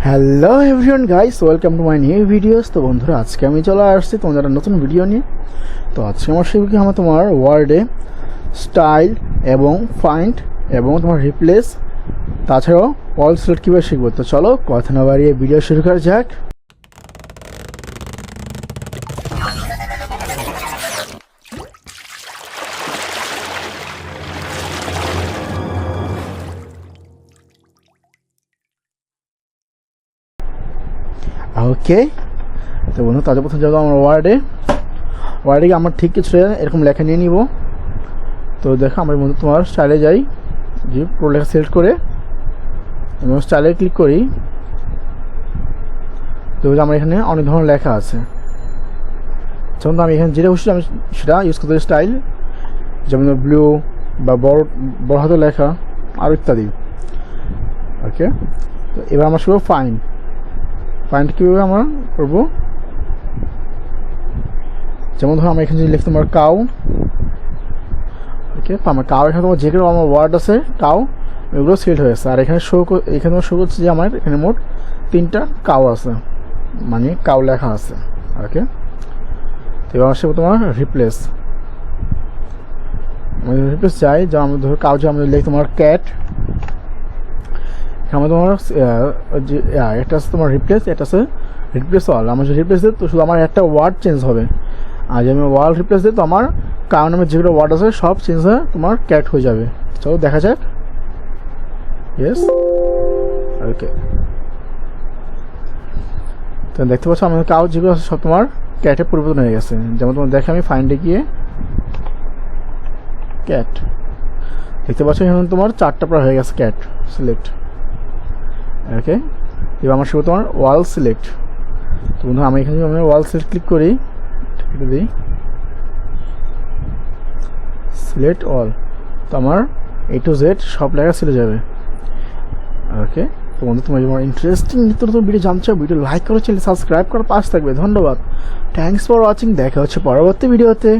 Hello everyone guys, welcome to my new videos. তো বন্ধুরা, আজকে আমি চলে আসছি তোমাদের নতুন ভিডিও নিয়ে। তো আজকে আমার শিখবো আমার তোমার ওয়ার্ডে স্টাইল এবং ফাইন্ড এবং তোমার রিপ্লেস, তাছাড়াও অল সিলেক্ট কীভাবে শিখবো। তো চলো কথা না বাড়িয়ে ভিডিও শুরু করা যাক। ওকে, তো বন্ধু তাদের প্রথমে যাবো আমার ওয়ার্ডে আমার ঠিক কিছু এরকম লেখা নিয়ে নিব। তো দেখো আমার বন্ধু তোমার স্টাইলে যাই, যে পুরো লেখা সিলেক্ট করে এবং স্টাইলে ক্লিক করি। তো আমার এখানে অনেক ধরনের লেখা আছে, যেমন আমি এখানে যেটা খুশি আমি সেটা ইউজ করতে স্টাইল, যেমন ব্লু বা বড় হাতের লেখা আর ইত্যাদি। ওকে, তো এবার আমার শুধু ফাইন্ড কীভাবে আমরা করবো, যেমন ধরো আমরা এখানে যদি লিখতে তোমার কাউ। ওকে, তো আমার কাউ এখানে তোমার যে কোনো আমার ওয়ার্ড আছে কাউ, এগুলো সিলেক্ট হয়েছে। আর এখানে এখানে শো করছে যে আমার এখানে মোট 3টা কাউ আছে, মানে কাউ লেখা আছে। ওকে, তো এবার আসবে তোমার রিপ্লেস চাই, যা আমি ধরো কাউ যে আমি লিখি তোমার ক্যাট। এখানে তোমার যে একটা আছে তোমার রিপ্লেস, এটা আছে রিপ্লেস অল। আমার যদি রিপ্লেস দিই তো শুধু আমার একটা ওয়ার্ড চেঞ্জ হবে, আর যদি আমি ওয়াল রিপ্লেস দিই তো আমার কাউ নামের যেগুলো ওয়ার্ড আছে সব চেঞ্জ হয়ে তোমার ক্যাট হয়ে যাবে। চলো দেখা যাক। ইয়েস, ওকে, তো দেখতে পাচ্ছ আমার কাউ যেগুলো আছে সব তোমার ক্যাটে পরিবর্তন হয়ে গেছে। যেমন তোমার দেখে আমি ফাইন্ডে গিয়ে ক্যাট দেখতে পাচ্ছ, এখানে তোমার 4টা প্রায় হয়ে গেছে ক্যাট সিলেক্ট। ওকে, এবার আমার শুধু তোমার ওয়াল সিলেক্ট। তো বন্ধু আমি এখানে আমি ওয়াল সিলেক্ট ক্লিক করি, এটা দিই সিলেক্ট অল, তো আমার A to Z সব লেখা সিলেক্ট যাবে। ওকে, তো বন্ধু তোমার ইন্টারেস্টিং নিত্য নতুন ভিডিও জানতে চাও, ভিডিও লাইক করো, চ্যানেল সাবস্ক্রাইব করার পাশ থাকবে। ধন্যবাদ, থ্যাংকস ফর ওয়াচিং। দেখা হচ্ছে পরবর্তী ভিডিওতে।